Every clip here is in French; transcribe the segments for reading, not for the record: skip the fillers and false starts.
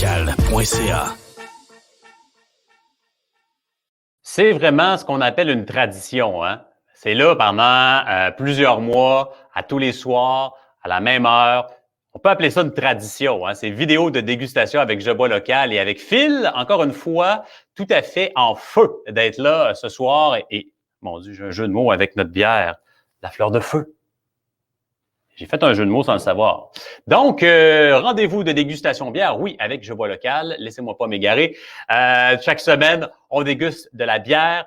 jeboislocal.ca. C'est vraiment ce qu'on appelle une tradition, hein? C'est là pendant plusieurs mois, à tous les soirs, à la même heure. On peut appeler ça une tradition, hein? C'est vidéo de dégustation avec Je bois local et avec Phil, encore une fois, tout à fait en feu d'être là ce soir. Et mon Dieu, j'ai un jeu de mots avec notre bière, la fleur de feu. J'ai fait un jeu de mots sans le savoir. Donc, rendez-vous de dégustation bière, oui, avec Je bois local. Laissez-moi pas m'égarer. Chaque semaine, on déguste de la bière.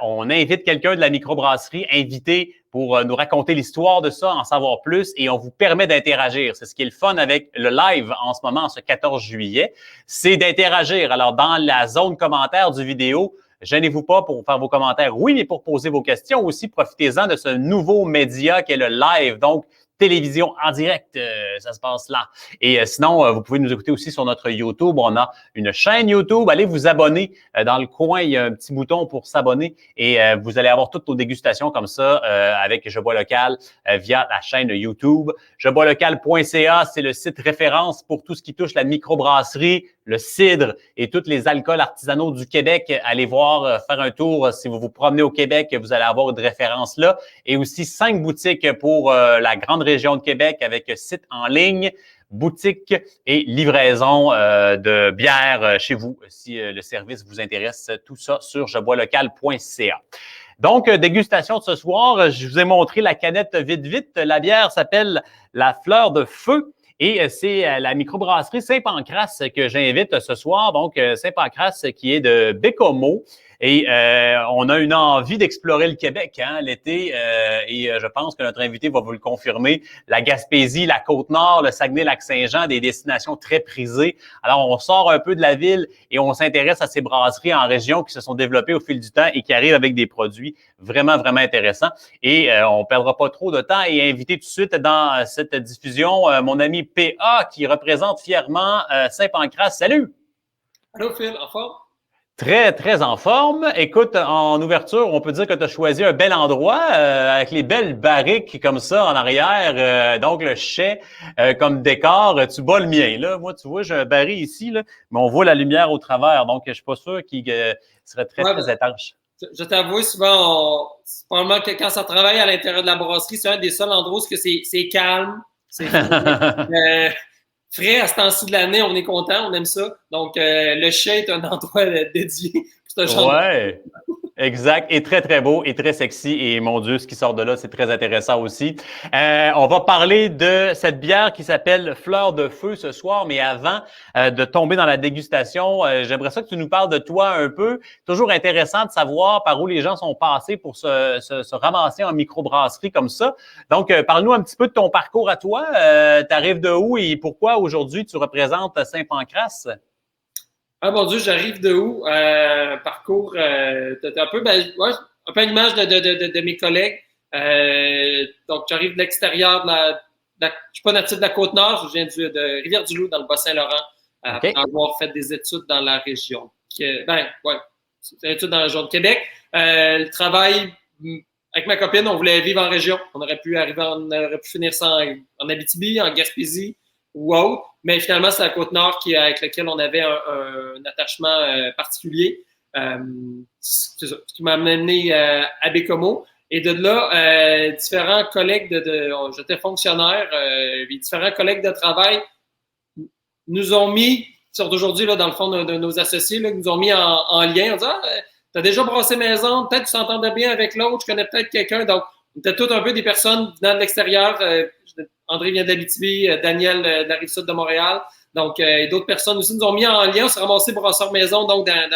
On invite quelqu'un de la microbrasserie invité pour nous raconter l'histoire de ça, en savoir plus, et on vous permet d'interagir. C'est ce qui est le fun avec le live en ce moment, ce 14 juillet, c'est d'interagir. Alors, dans la zone commentaire du vidéo, gênez-vous pas pour faire vos commentaires, oui, mais pour poser vos questions aussi, profitez-en de ce nouveau média qui est le live. Donc, télévision en direct, ça se passe là. Et sinon, vous pouvez nous écouter aussi sur notre YouTube. On a une chaîne YouTube. Allez vous abonner. Dans le coin, il y a un petit bouton pour s'abonner et vous allez avoir toutes nos dégustations comme ça avec Je bois local via la chaîne YouTube. Jeboislocal.ca, c'est le site référence pour tout ce qui touche la microbrasserie, le cidre et tous les alcools artisanaux du Québec. Allez voir, faire un tour. Si vous vous promenez au Québec, vous allez avoir une référence là. Et aussi 5 boutiques pour la grande région de Québec avec site en ligne, boutique et livraison de bière chez vous. Si le service vous intéresse, tout ça sur jeboislocal.ca. Donc, dégustation de ce soir, je vous ai montré la canette vite. La bière s'appelle la fleur de feu. Et c'est la microbrasserie Saint-Pancrace que j'invite ce soir. Donc, Saint-Pancrace qui est de Bécomo. Et on a une envie d'explorer le Québec l'été. Et je pense que notre invité va vous le confirmer. La Gaspésie, la Côte-Nord, le Saguenay-Lac-Saint-Jean, des destinations très prisées. Alors, on sort un peu de la ville et on s'intéresse à ces brasseries en région qui se sont développées au fil du temps et qui arrivent avec des produits vraiment, vraiment intéressants. Et on ne perdra pas trop de temps et inviter tout de suite dans cette diffusion mon ami PA qui représente fièrement Saint-Pancrace. Salut! Allô Phil, en forme? Très, très en forme. Écoute, en ouverture, on peut dire que tu as choisi un bel endroit avec les belles barriques comme ça en arrière. Donc, le chai comme décor. Tu bats le mien. Là, moi, tu vois, j'ai un baril ici, là, mais on voit la lumière au travers. Donc, je suis pas sûr qu'il serait très étanche. Je t'avoue, souvent, c'est probablement que quand ça travaille à l'intérieur de la brasserie, c'est un des seuls endroits où c'est calme. C'est frais à ce temps-ci de l'année, on est content, on aime ça. Donc, le chai est un endroit dédié pour ce genre de... Exact. Et très, très beau et très sexy. Et mon Dieu, ce qui sort de là, c'est très intéressant aussi. On va parler de cette bière qui s'appelle Fleur de feu ce soir. Mais avant de tomber dans la dégustation, j'aimerais ça que tu nous parles de toi un peu. Toujours intéressant de savoir par où les gens sont passés pour se ramasser en microbrasserie comme ça. Donc, parle-nous un petit peu de ton parcours à toi. Tu arrives de où et pourquoi aujourd'hui tu représentes Saint-Pancrace? Ah mon Dieu, j'arrive de où? Parcours, un peu, un peu à l'image de mes collègues. Donc, j'arrive de l'extérieur je suis pas natif de la Côte-Nord, je viens de Rivière-du-Loup, dans le Bas-Saint-Laurent, après avoir fait des études dans la région. Des études dans la région de Québec. Le travail, avec ma copine, on voulait vivre en région. On aurait pu finir ça en Abitibi, en Gaspésie ou autre. Mais finalement, c'est la Côte-Nord avec laquelle on avait un attachement particulier. C'est ça, ce qui m'a amené à Bécomo. Et de là, différents collègues j'étais fonctionnaire, différents collègues de travail nous ont mis, d'aujourd'hui, dans le fond de nos associés, là, nous ont mis en lien. On dit, t'as déjà brassé maison, peut-être tu t'entendais bien avec l'autre, je connais peut-être quelqu'un. Donc, on était tous un peu des personnes venant de l'extérieur. André vient d'Abitibi, Daniel de la Rive-Sud de Montréal. Donc, et d'autres personnes aussi nous ont mis en lien. On s'est ramassé brasseur maison, donc dans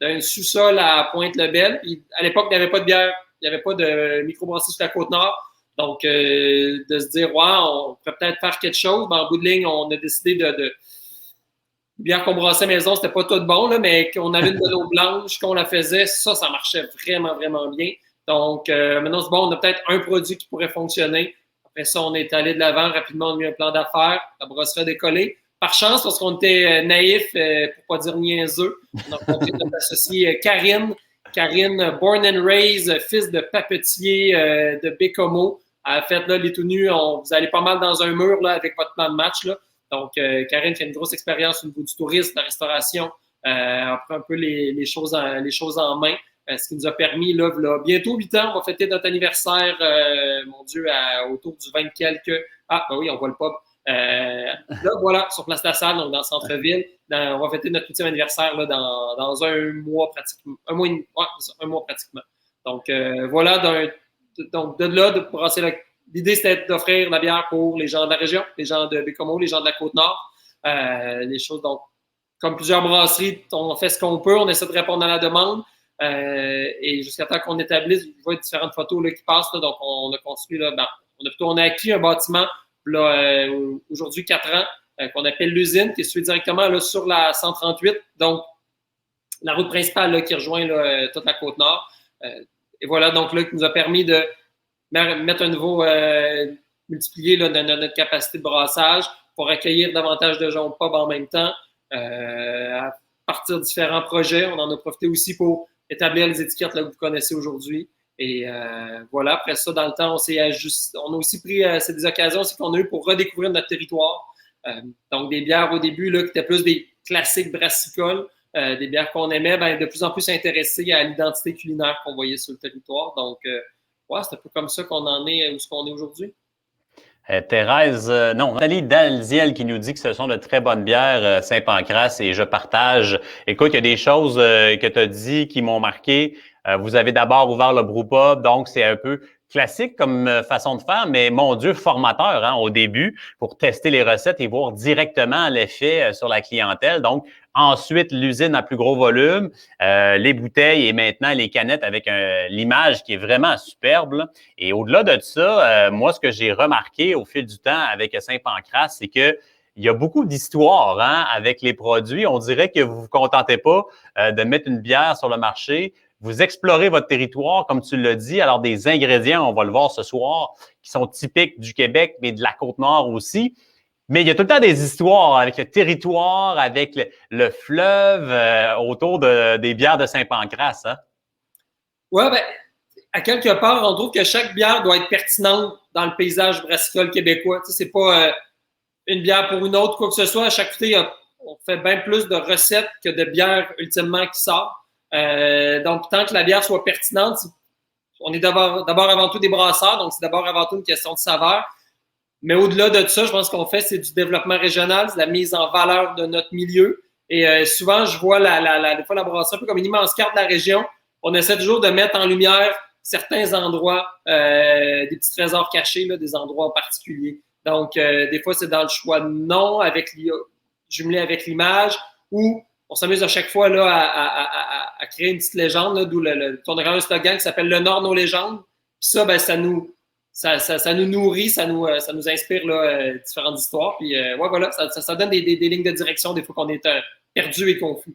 un sous-sol à Pointe-le-Bel. À l'époque, il n'y avait pas de bière, il n'y avait pas de microbrasserie sur la Côte-Nord. Donc, de se dire, on pourrait peut-être faire quelque chose. En bout de ligne, on a décidé de bière qu'on brassait maison, c'était pas tout bon, là, mais qu'on avait une de l'eau blanche, qu'on la faisait, ça marchait vraiment, vraiment bien. Donc, maintenant, c'est bon, on a peut-être un produit qui pourrait fonctionner. Après ça, on est allé de l'avant, rapidement, on a mis un plan d'affaires, la brasserie a décollé. Par chance, parce qu'on était naïfs, pour pas dire niaiseux, on a rencontré notre associée Karine, born and raised, fils de papetier de Bécomo. Elle a fait là, les tout nus, vous allez pas mal dans un mur là, avec votre plan de match. Là. Donc, Karine qui a une grosse expérience au niveau du tourisme, de la restauration, a pris un peu les choses en main. Ce qui nous a permis, là, bientôt 8 ans, on va fêter notre anniversaire, mon Dieu, autour du 20 quelques. Ah, ben oui, on voit le pub. Là, voilà, sur Place de la Salle, donc dans le centre-ville. On va fêter notre 8e anniversaire là, dans un mois pratiquement. Un mois pratiquement. Donc, voilà, donc de là, de brasser l'idée, c'était d'offrir la bière pour les gens de la région, les gens de Bécomo, les gens de la Côte-Nord. Les choses, donc, comme plusieurs brasseries, on fait ce qu'on peut, on essaie de répondre à la demande. Et jusqu'à temps qu'on établisse, je vois différentes photos là, qui passent. Là, donc, on a construit, là, on a acquis un bâtiment là, aujourd'hui 4 ans, qu'on appelle l'usine, qui est située directement là, sur la 138. Donc, la route principale là, qui rejoint là, toute la Côte-Nord. Et voilà, donc là, qui nous a permis de mettre un nouveau, multiplier là, notre capacité de brassage pour accueillir davantage de gens au pub en même temps. À partir de différents projets, on en a profité aussi pour établir les étiquettes là, que vous connaissez aujourd'hui. Et voilà, après ça, dans le temps, on s'est ajusté. On a aussi pris des occasions aussi qu'on a eues pour redécouvrir notre territoire. Donc, des bières au début là, qui étaient plus des classiques brassicoles, des bières qu'on aimait, de plus en plus s'intéresser à l'identité culinaire qu'on voyait sur le territoire. Donc, ouais, c'est un peu comme ça qu'on en est où ce qu'on est aujourd'hui. Thérèse, non, Nathalie Dalziel qui nous dit que ce sont de très bonnes bières Saint-Pancras et je partage. Écoute, il y a des choses que tu as dit qui m'ont marqué. Vous avez d'abord ouvert le brewpub, donc c'est un peu classique comme façon de faire, mais mon Dieu, formateur hein, au début pour tester les recettes et voir directement l'effet sur la clientèle. Donc, ensuite, l'usine à plus gros volume, les bouteilles et maintenant les canettes avec l'image qui est vraiment superbe. Là. Et au-delà de ça, moi, ce que j'ai remarqué au fil du temps avec Saint-Pancras, c'est que il y a beaucoup d'histoires hein, avec les produits. On dirait que vous vous contentez pas de mettre une bière sur le marché. Vous explorez votre territoire, comme tu l'as dit. Alors, des ingrédients, on va le voir ce soir, qui sont typiques du Québec, mais de la Côte-Nord aussi. Mais il y a tout le temps des histoires avec le territoire, avec le fleuve, autour des bières de Saint-Pancras. Hein? Oui, à quelque part, on trouve que chaque bière doit être pertinente dans le paysage brassicole québécois. Tu sais, c'est pas une bière pour une autre, quoi que ce soit. À chaque fois, on fait bien plus de recettes que de bières ultimement qui sortent. Donc, tant que la bière soit pertinente, on est d'abord avant tout des brasseurs, donc c'est d'abord avant tout une question de saveur. Mais au-delà de ça, je pense qu'on fait, c'est du développement régional, c'est la mise en valeur de notre milieu. Et souvent, je vois des fois la brasserie un peu comme une immense carte de la région. On essaie toujours de mettre en lumière certains endroits, des petits trésors cachés, là, des endroits en particulier. Donc, des fois, c'est dans le choix de nom, jumelé avec l'image, ou on s'amuse à chaque fois là, à créer une petite légende, là, d'où on a un slogan qui s'appelle « Le Nord, nos légendes ». Puis ça, ça nous nourrit, ça nous inspire là, différentes histoires. Puis ouais, voilà, ça donne des lignes de direction des fois qu'on est perdu et confus.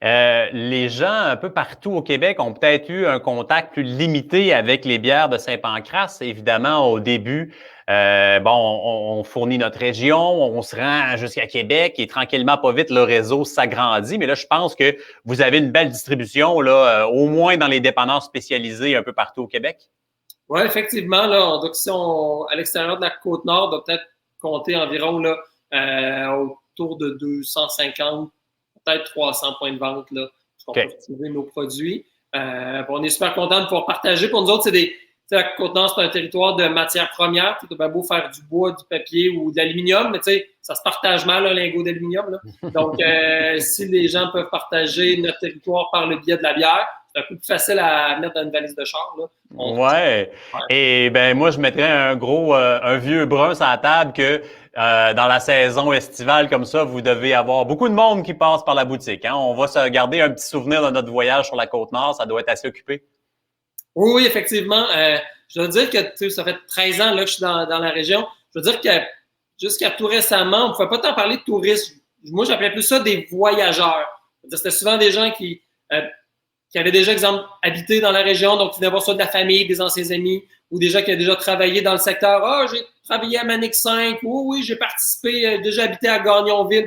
Les gens un peu partout au Québec ont peut-être eu un contact plus limité avec les bières de Saint-Pancras. Évidemment, au début, on fournit notre région, on se rend jusqu'à Québec et tranquillement, pas vite, le réseau s'agrandit. Mais là, je pense que vous avez une belle distribution, là, au moins dans les dépanneurs spécialisés un peu partout au Québec. Oui, effectivement. Là, donc, si à l'extérieur de la Côte-Nord, on doit peut-être compter environ là, autour de 250, peut-être 300 points de vente là, qu'on peut retrouver nos produits. On est super content de pouvoir partager. Pour nous autres, la Côte-Nord, c'est un territoire de matières premières. Tu as beau faire du bois, du papier ou de l'aluminium, mais ça se partage mal, un lingot d'aluminium. Donc, si les gens peuvent partager notre territoire par le biais de la bière, c'est un peu plus facile à mettre dans une valise de char. Là. Ouais. Et moi, je mettrais un vieux brun sur la table que dans la saison estivale comme ça, vous devez avoir beaucoup de monde qui passe par la boutique. Hein? On va se garder un petit souvenir de notre voyage sur la Côte-Nord. Ça doit être assez occupé. Oui, effectivement. Je dois dire que ça fait 13 ans là, que je suis dans la région. Je veux dire que jusqu'à tout récemment, on ne pouvait pas tant parler de touristes. Moi, j'appelais plus ça des voyageurs. C'était souvent des gens qui avaient déjà, exemple, habité dans la région, donc qui venaient voir soit de la famille, des anciens amis, ou des gens qui avaient déjà travaillé dans le secteur. Ah, j'ai travaillé à Manic 5. Oui, j'ai participé, déjà habité à Gagnonville,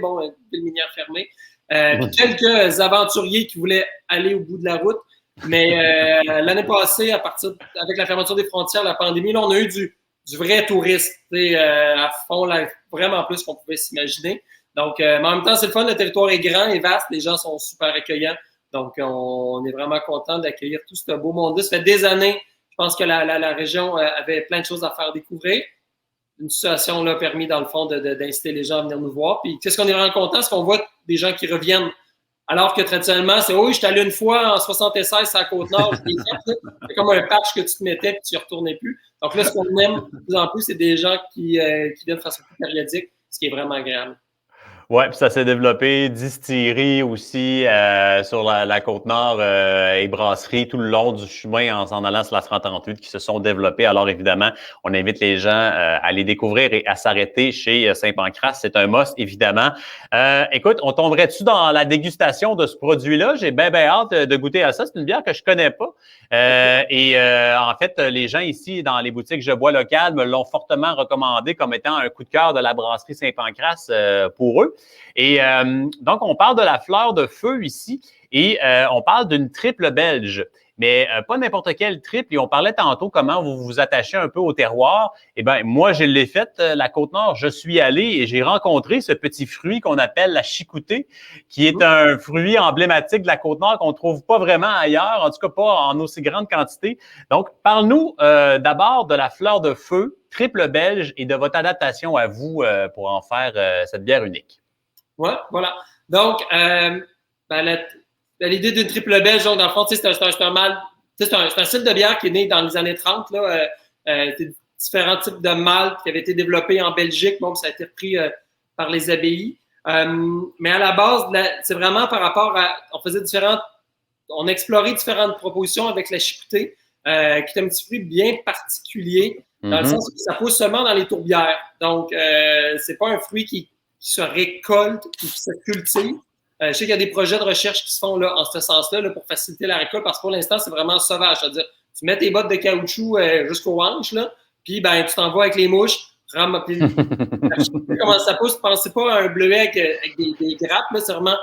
ville minière fermée. Puis quelques aventuriers qui voulaient aller au bout de la route. Mais l'année passée, avec la fermeture des frontières, la pandémie, là, on a eu du vrai tourisme. À fond, vraiment plus qu'on pouvait s'imaginer. Donc, mais en même temps, c'est le fun, le territoire est grand et vaste, les gens sont super accueillants. Donc, on est vraiment content d'accueillir tout ce beau monde-là. Ça fait des années, je pense que la région avait plein de choses à faire découvrir. Une situation là, a permis, dans le fond, d'inciter les gens à venir nous voir. Puis, qu'est-ce qu'on est vraiment content, c'est qu'on voit des gens qui reviennent. Alors que traditionnellement, c'est oui, je suis allé une fois en 76 à la Côte-Nord, c'est comme un patch que tu te mettais et tu n'y retournais plus. Donc là, ce qu'on aime de plus en plus, c'est des gens qui viennent de façon plus périodique, ce qui est vraiment agréable. Oui, puis ça s'est développé, distillerie aussi sur la Côte-Nord et brasserie tout le long du chemin en s'en allant sur la 138 qui se sont développées. Alors évidemment, on invite les gens à les découvrir et à s'arrêter chez Saint-Pancras. C'est un must, évidemment. Écoute, on tomberait-tu dans la dégustation de ce produit-là? J'ai bien hâte de goûter à ça. C'est une bière que je connais pas. En fait, les gens ici dans les boutiques Je bois locales me l'ont fortement recommandé comme étant un coup de cœur de la brasserie Saint-Pancras pour eux. Et donc, on parle de la fleur de feu ici et on parle d'une triple belge, mais pas n'importe quelle triple. Et on parlait tantôt comment vous vous attachez un peu au terroir. Eh bien, moi, je l'ai fait, la Côte-Nord. Je suis allé et j'ai rencontré ce petit fruit qu'on appelle la chicoutée, qui est un fruit emblématique de la Côte-Nord qu'on ne trouve pas vraiment ailleurs, en tout cas pas en aussi grande quantité. Donc, parle-nous d'abord de la fleur de feu, triple belge, et de votre adaptation à vous pour en faire cette bière unique. Oui, voilà. Donc, l'idée d'une triple belge, donc, dans le fond, c'est un style de bière qui est né dans les années 30. Là, différents types de malt qui avaient été développés en Belgique. Bon, ça a été repris par les abbayes. Mais à la base, c'est vraiment par rapport à. On a exploré différentes propositions avec la chicoutée, qui est un petit fruit bien particulier, dans le sens où ça pousse seulement dans les tourbières. Donc, c'est pas un fruit qui se récolte ou qui se cultive. Je sais qu'il y a des projets de recherche qui se font là, en ce sens-là là, pour faciliter la récolte, parce que pour l'instant, c'est vraiment sauvage. C'est-à-dire, tu mets tes bottes de caoutchouc jusqu'aux hanches, là, puis ben, tu t'envoies avec les mouches. Puis, comment ça pousse? Pensez pas à un bleuet avec des grappes. Là, c'est vraiment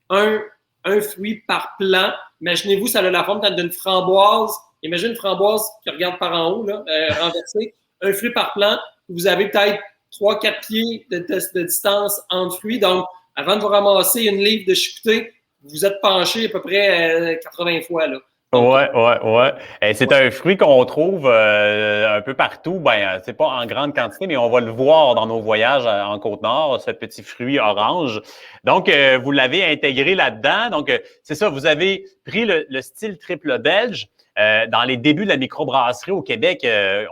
un fruit par plant. Imaginez-vous, ça a la forme d'une framboise. Imagine une framboise qui regarde par en haut, là, renversée. Un fruit par plant. Vous avez peut-être 3-4 pieds de distance entre fruits. Donc, avant de vous ramasser une livre de chicoutée, vous êtes penché à peu près 80 fois. Là. Donc, Ouais. Et c'est un fruit qu'on trouve un peu partout. Ben, c'est pas en grande quantité, mais on va le voir dans nos voyages en Côte-Nord, ce petit fruit orange. Donc, vous l'avez intégré là-dedans. Donc, c'est ça, vous avez pris le style triple belge. Dans les débuts de la microbrasserie au Québec,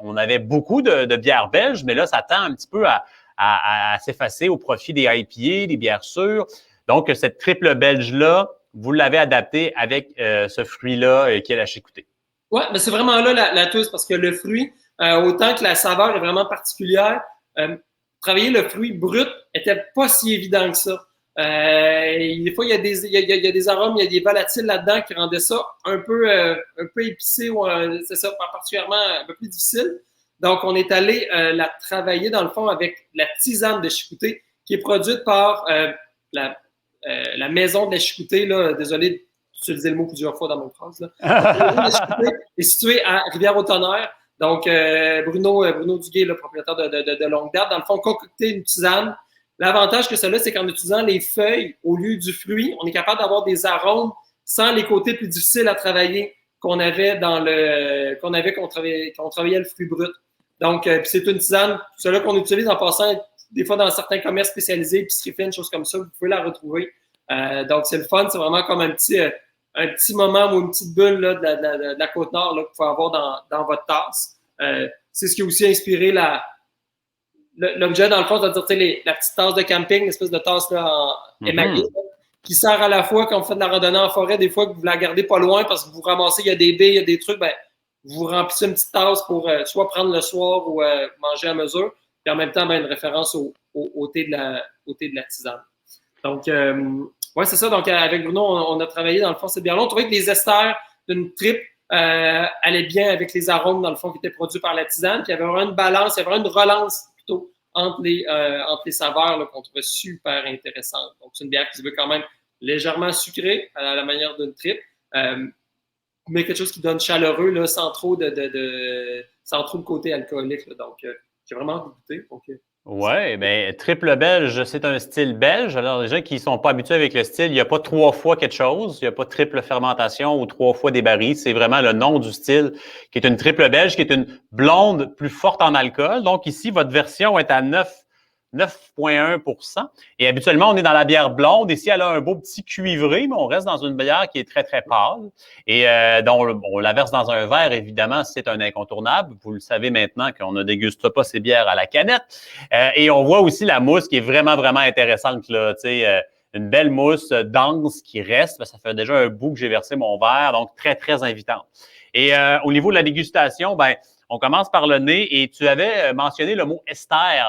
on avait beaucoup de bières belges, mais là, ça tend un petit peu à s'effacer au profit des IPA, des bières sûres. Donc, cette triple belge-là, vous l'avez adapté avec ce fruit-là qui est la chicoutée. Oui, mais c'est vraiment là la touche, parce que le fruit, autant que la saveur est vraiment particulière, travailler le fruit brut était pas si évident que ça. Des fois, il y a des arômes, il y a des volatiles là-dedans qui rendaient ça un peu épicé, ou c'est ça, particulièrement un peu plus difficile. Donc, on est allé la travailler, dans le fond, avec la tisane de chicoutée, qui est produite par la maison de la chicoutée, là, désolé d'utiliser le mot plusieurs fois dans mon phrase. Là. La maison de la chicoutée est située à Rivière-au-Tonnerre. Donc, Bruno Duguay, le propriétaire de longue date, dans le fond, concocté une tisane. L'avantage que cela, c'est qu'en utilisant les feuilles au lieu du fruit, on est capable d'avoir des arômes sans les côtés plus difficiles à travailler qu'on avait quand on travaillait le fruit brut. Donc, c'est une tisane, celle qu'on utilise en passant des fois dans certains commerces spécialisés, épicerie fine, choses comme ça, vous pouvez la retrouver. Donc, c'est le fun, c'est vraiment comme un petit moment ou une petite bulle là, de la Côte-Nord là, que vous pouvez avoir dans votre tasse. C'est ce qui a aussi inspiré l'objet, dans le fond, c'est-à-dire la petite tasse de camping, une espèce de tasse là, émaillée, qui sert à la fois quand vous faites de la randonnée en forêt, des fois que vous la gardez pas loin parce que vous ramassez, il y a des baies, il y a des trucs, ben, vous remplissez une petite tasse pour soit prendre le soir ou manger à mesure, puis en même temps, ben, une référence au thé de la tisane. Donc, ouais, c'est ça. Donc, avec Bruno, on a travaillé, dans le fond, c'est bien long. On trouvait que les esters d'une tripe allaient bien avec les arômes, dans le fond, qui étaient produits par la tisane. Puis, il y avait vraiment une balance, il y avait vraiment une relance plutôt entre les saveurs là, qu'on trouvait super intéressantes. Donc, c'est une bière qui se veut quand même légèrement sucrée à la manière d'une tripe, mais quelque chose qui donne chaleureux sans trop de côté alcoolique. Là. Donc, j'ai vraiment envie de goûter. Donc, Oui, bien, triple belge, c'est un style belge. Alors, les gens qui ne sont pas habitués avec le style, il n'y a pas 3 fois quelque chose, il n'y a pas triple fermentation ou 3 fois des barils. C'est vraiment le nom du style qui est une triple belge, qui est une blonde plus forte en alcool. Donc, ici, votre version est à 9,1 %. Et habituellement, on est dans la bière blonde. Ici, elle a un beau petit cuivré, mais on reste dans une bière qui est très, très pâle. Et dont on la verse dans un verre, évidemment, c'est un incontournable. Vous le savez maintenant qu'on ne déguste pas ces bières à la canette. Et on voit aussi la mousse qui est vraiment, vraiment intéressante, là. Tu sais, une belle mousse dense qui reste. Ça fait déjà un bout que j'ai versé mon verre, donc très, très invitante. Et au niveau de la dégustation, ben, on commence par le nez et tu avais mentionné le mot ester.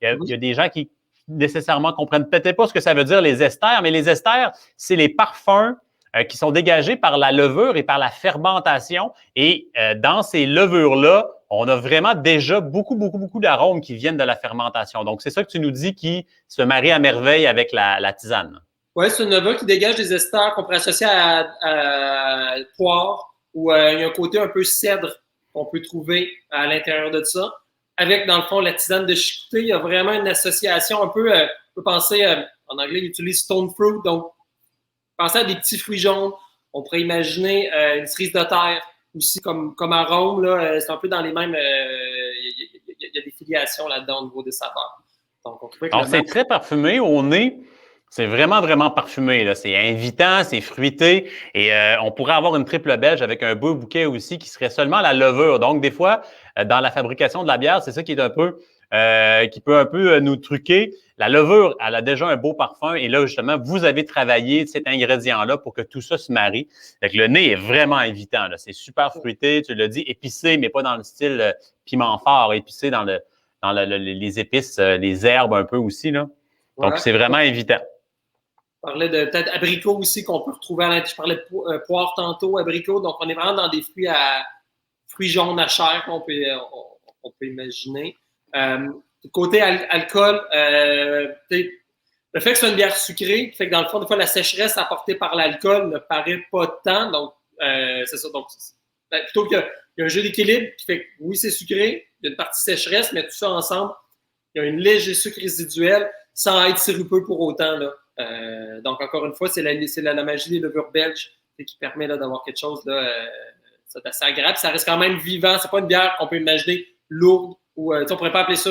Il y a des gens qui nécessairement comprennent peut-être pas ce que ça veut dire, les esters, mais les esters, c'est les parfums qui sont dégagés par la levure et par la fermentation. Et dans ces levures-là, on a vraiment déjà beaucoup, beaucoup, beaucoup d'arômes qui viennent de la fermentation. Donc, c'est ça que tu nous dis qui se marie à merveille avec la tisane. Oui, c'est une levure qui dégage des esters qu'on pourrait associer à poire ou il y a un côté un peu cèdre qu'on peut trouver à l'intérieur de ça. Avec, dans le fond, la tisane de chicoutée, il y a vraiment une association un peu, on peut penser, en anglais, ils utilisent stone fruit, donc pensez à des petits fruits jaunes. On pourrait imaginer une cerise de terre aussi comme arôme. Là, c'est un peu dans les mêmes. Il y a des filiations là-dedans au niveau des saveurs. Donc, on trouvait que Alors, c'est très parfumé au nez. C'est vraiment, vraiment parfumé, là. C'est invitant, c'est fruité. Et on pourrait avoir une triple belge avec un beau bouquet aussi qui serait seulement la levure. Donc, des fois, dans la fabrication de la bière, c'est ça qui est un peu qui peut un peu nous truquer. La levure, elle a déjà un beau parfum. Et là, justement, vous avez travaillé cet ingrédient-là pour que tout ça se marie. Donc, le nez est vraiment invitant, là. C'est super fruité, tu l'as dit, épicé, mais pas dans le style piment fort, épicé dans les épices, les herbes un peu aussi, là. Donc, c'est vraiment invitant. On parlait de peut-être abricot aussi qu'on peut retrouver à l'intérieur. Je parlais de poire tantôt, abricot. Donc, on est vraiment dans des fruits jaunes à chair qu'on peut imaginer. Côté alcool, le fait que ce soit une bière sucrée, fait que dans le fond, des fois, la sécheresse apportée par l'alcool ne paraît pas tant. Donc, c'est ça. Donc, plutôt qu'il y a un jeu d'équilibre qui fait que oui, c'est sucré, il y a une partie sécheresse, mais tout ça ensemble, il y a une léger sucre résiduel sans être sirupeux pour autant, là. Donc, encore une fois, c'est la magie des levures belges qui permet d'avoir quelque chose d'assez agréable. Ça reste quand même vivant. C'est pas une bière qu'on peut imaginer lourde ou on pourrait pas appeler ça.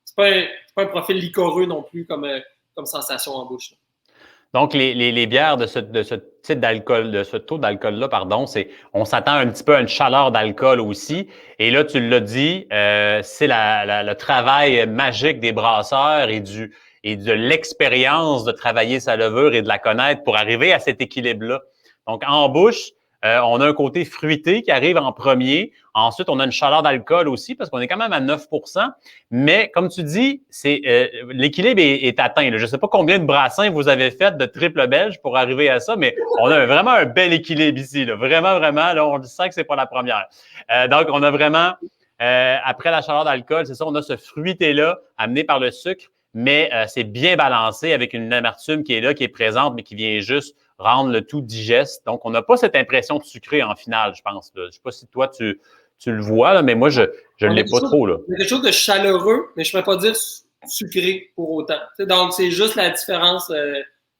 C'est pas un profil liquoreux non plus comme sensation en bouche. Là. Donc, les bières de ce type d'alcool, de ce taux d'alcool-là, pardon, on s'attend un petit peu à une chaleur d'alcool aussi. Et là, tu l'as dit, c'est le travail magique des brasseurs et de l'expérience de travailler sa levure et de la connaître pour arriver à cet équilibre-là. Donc, en bouche, on a un côté fruité qui arrive en premier. Ensuite, on a une chaleur d'alcool aussi parce qu'on est quand même à 9 %. Mais comme tu dis, l'équilibre est atteint. Là. Je ne sais pas combien de brassins vous avez fait de triple belge pour arriver à ça, mais on a vraiment un bel équilibre ici. Là. Vraiment, vraiment, là, on sent que c'est pas la première. Donc, on a vraiment, après la chaleur d'alcool, c'est ça, on a ce fruité-là amené par le sucre, mais c'est bien balancé avec une amertume qui est là, qui est présente, mais qui vient juste rendre le tout digeste. Donc, on n'a pas cette impression de sucré en finale, je pense. Là. Je ne sais pas si toi, tu le vois, là, mais moi, je ne l'ai pas trop. Là. Il y a quelque chose de chaleureux, mais je ne peux pas dire sucré pour autant. T'sais, donc, c'est juste la différence.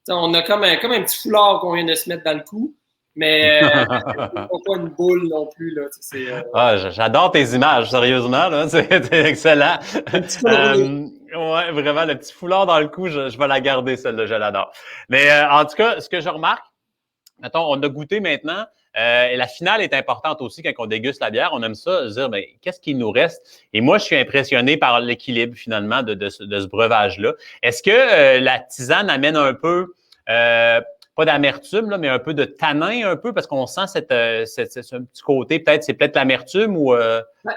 On a comme un petit foulard qu'on vient de se mettre dans le cou, mais pas une boule non plus. Là, j'adore tes images, sérieusement. Là, c'est excellent. Ouais, vraiment, le petit foulard dans le cou, je vais la garder, celle-là, je l'adore. Mais en tout cas, ce que je remarque, mettons, on a goûté maintenant, et la finale est importante aussi quand on déguste la bière. On aime ça, se dire, ben, qu'est-ce qu'il nous reste? Et moi, je suis impressionné par l'équilibre, finalement, de ce breuvage-là. Est-ce que la tisane amène un peu, pas d'amertume, là, mais un peu de tanin, un peu, parce qu'on sent ce petit côté, c'est peut-être l'amertume ou…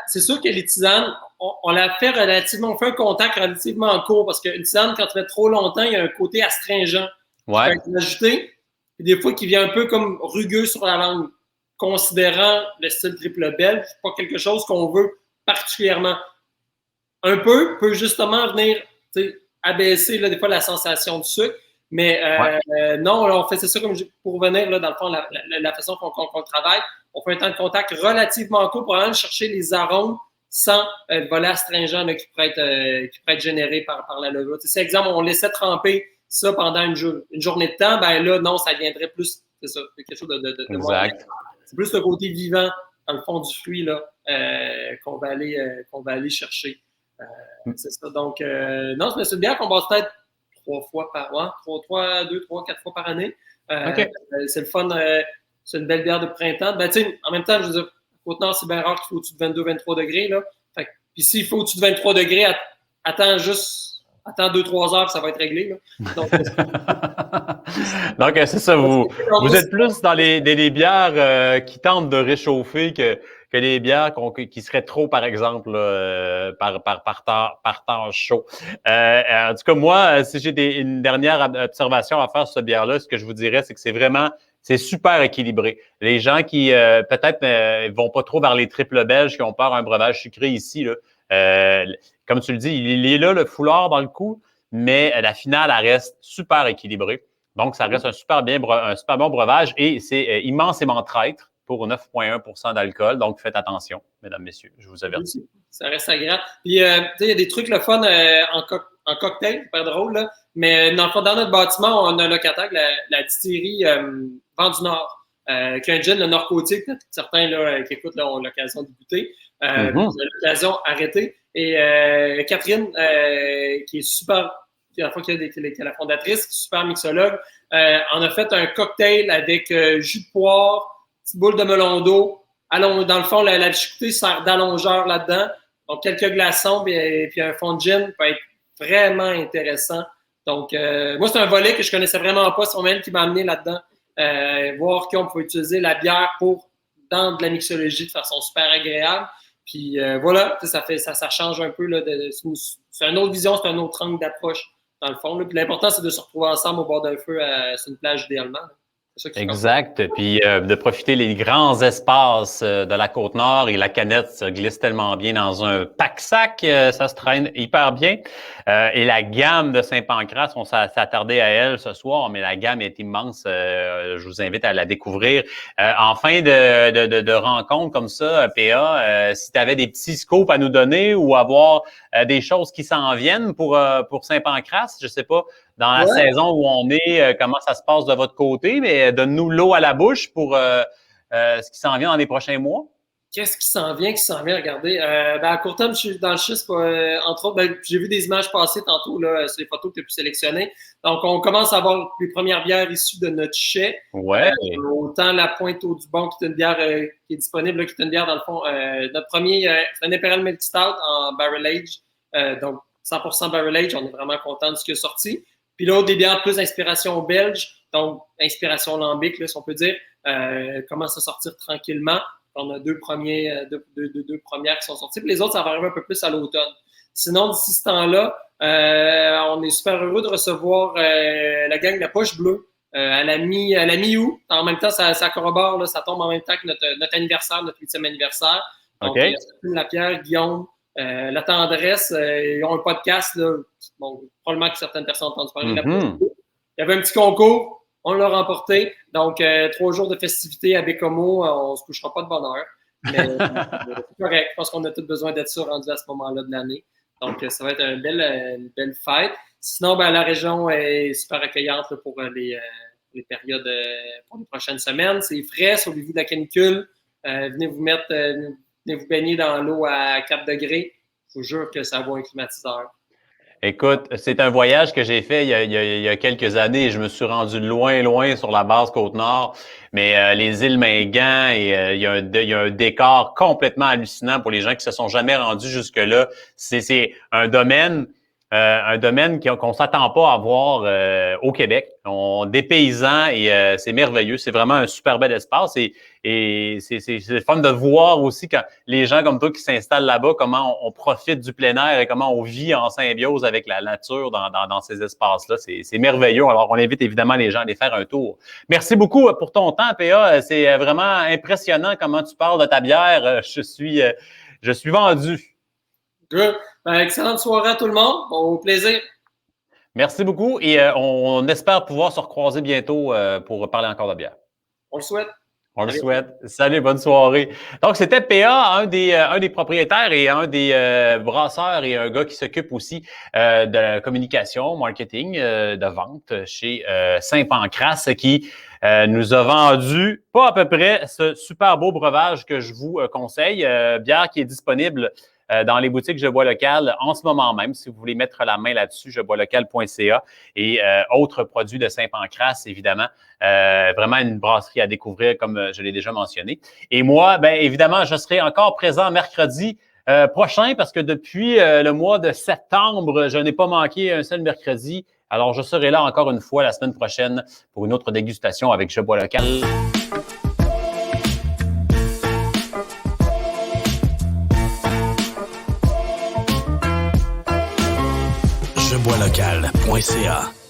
C'est sûr que les tisanes, on la fait relativement, on fait un contact relativement court, parce qu'une tisane, quand tu fais trop longtemps, il y a un côté astringent qui peut être ajouté. Puis des fois, qui vient un peu comme rugueux sur la langue, considérant le style triple belge, c'est pas quelque chose qu'on veut particulièrement. Un peu peut justement venir abaisser là, des fois la sensation du sucre, mais non, là, on fait c'est ça comme pour venir là, dans le fond, la façon qu'on travaille. On fait un temps de contact relativement court pour aller chercher les arômes sans le volet astringent là, qui pourrait être généré par la levure. Si, exemple, on laissait tremper ça pendant une journée de temps, ben là, non, ça deviendrait plus, c'est ça, quelque chose de moins. C'est plus le côté vivant, dans le fond du fruit, là, qu'on va aller chercher. C'est ça. Donc, non, c'est une bière qu'on boit peut-être 3 fois par an, 2, 3, 4 fois par année. C'est le fun. C'est une belle bière de printemps. Ben, tu sais, en même temps, je veux dire, Côte-Nord, c'est bien rare qu'il faut au-dessus de 22, 23 degrés. Là. Puis s'il faut au-dessus de 23 degrés, attends 2, 3 heures, ça va être réglé. Là. Donc, c'est ça. Vous êtes plus dans les bières qui tentent de réchauffer que les bières qui seraient trop, par exemple, par temps chaud. En tout cas, moi, si j'ai une dernière observation à faire sur cette bière-là, ce que je vous dirais, c'est que c'est super équilibré. Les gens qui peut-être vont pas trop vers les triples belges, qui ont peur d'un breuvage sucré ici, là, comme tu le dis, il est là, le foulard dans le cou, mais la finale, elle reste super équilibrée. Donc, ça reste un super bon breuvage et c'est immensément traître pour 9,1 % d'alcool. Donc, faites attention, mesdames, messieurs, je vous avertis. Ça reste agréable. Puis, il y a des trucs le fun en cocktail, c'est pas drôle, là. Mais dans notre bâtiment, on a un locataire, la distillerie Vent du Nord, qui a un gin, le Nord-Côtier, peut-être certains là, qui écoutent là, ont l'occasion de goûter. J'ai l'occasion d'arrêter. Et Catherine, qui est super, qui est la fondatrice, qui est super mixologue, en a fait un cocktail avec jus de poire, petite boule de melon d'eau. Dans le fond, la difficulté sert d'allongeur là-dedans. Donc, quelques glaçons puis un fond de gin peut être vraiment intéressant. Donc, moi, c'est un volet que je connaissais vraiment pas. C'est moi-même qui m'a amené là-dedans. Voir qu'on peut utiliser la bière dans de la mixologie de façon super agréable. Puis voilà, ça change un peu. Là, c'est une autre vision, c'est un autre angle d'approche, dans le fond. Là. Puis l'important, c'est de se retrouver ensemble au bord d'un feu sur une plage idéalement. Là. Exact. Puis de profiter des grands espaces de la Côte-Nord et la canette se glisse tellement bien dans un pack-sac, ça se traîne hyper bien. Et la gamme de Saint-Pancras, on s'est attardé à elle ce soir, mais la gamme est immense. Je vous invite à la découvrir. En fin de rencontre comme ça, PA, si tu avais des petits scopes à nous donner ou avoir des choses qui s'en viennent pour Saint-Pancras, je sais pas, dans la saison où on est, comment ça se passe de votre côté, mais donne-nous l'eau à la bouche pour ce qui s'en vient dans les prochains mois. Qu'est-ce qui s'en vient, regardez. À court terme, je suis dans le schisme, entre autres, j'ai vu des images passer tantôt là, sur les photos que tu as pu sélectionner. Donc, on commence à avoir les premières bières issues de notre chai. Ouais. Autant la Pointe au Dubon, qui est une bière qui est disponible, là, qui est une bière, dans le fond, notre premier, c'est un Imperial Milk Stout en Barrel Age. Donc, 100% Barrel Age, on est vraiment content de ce qui est sorti. Puis l'autre, des bières plus inspiration belge, donc inspiration lambic, là, si on peut dire, commence à sortir tranquillement. On a deux premières qui sont sorties. Puis les autres, ça va arriver un peu plus à l'automne. Sinon, d'ici ce temps-là, on est super heureux de recevoir la gang de la Poche Bleue à la mi-août. En même temps, ça corrobore, là, ça tombe en même temps que notre anniversaire, notre 8e anniversaire. Donc, okay. Lapierre, Guillaume, La Tendresse, ils ont un podcast. Là, bon, probablement que certaines personnes ont entendu parler de la Poche Bleue. Il y avait un petit concours. On l'a remporté. Donc, 3 jours de festivités à Bécomo. On ne se couchera pas de bonne heure. Mais c'est correct. Je pense qu'on a tous besoin d'être ça rendu à ce moment-là de l'année. Donc, ça va être une belle fête. Sinon, la région est super accueillante là, pour les périodes, pour les prochaines semaines. C'est frais, sauvez-vous de la canicule. Venez vous baigner dans l'eau à 4 degrés. Je vous jure que ça vaut un climatiseur. Écoute, c'est un voyage que j'ai fait il y a quelques années et je me suis rendu loin sur la base Côte-Nord. Mais les îles Mingan, et il y a un décor complètement hallucinant pour les gens qui se sont jamais rendus jusque-là. C'est un domaine qu'on s'attend pas à voir au Québec. Des paysans et c'est merveilleux. C'est vraiment un super bel espace et c'est fun de voir aussi quand les gens comme toi qui s'installent là-bas, comment on profite du plein air et comment on vit en symbiose avec la nature dans ces espaces-là. C'est merveilleux. Alors, on invite évidemment les gens à aller faire un tour. Merci beaucoup pour ton temps, PA. C'est vraiment impressionnant comment tu parles de ta bière. Je suis vendu. Good. Excellente soirée à tout le monde. Au plaisir. Merci beaucoup et on espère pouvoir se recroiser bientôt pour parler encore de bière. On le souhaite. On le souhaite. Salut, bonne soirée. Donc, c'était PA, un des propriétaires et un des brasseurs et un gars qui s'occupe aussi de la communication, marketing, de vente chez Saint-Pancrace qui nous a vendu pas à peu près ce super beau breuvage que je vous conseille. Bière qui est disponible dans les boutiques Je Bois Local en ce moment même. Si vous voulez mettre la main là-dessus, jeboislocal.ca et autres produits de Saint-Pancrace, évidemment. Vraiment une brasserie à découvrir, comme je l'ai déjà mentionné. Et moi, bien évidemment, je serai encore présent mercredi prochain parce que depuis le mois de septembre, je n'ai pas manqué un seul mercredi. Alors, je serai là encore une fois la semaine prochaine pour une autre dégustation avec Je Bois Local. Jeboislocal.ca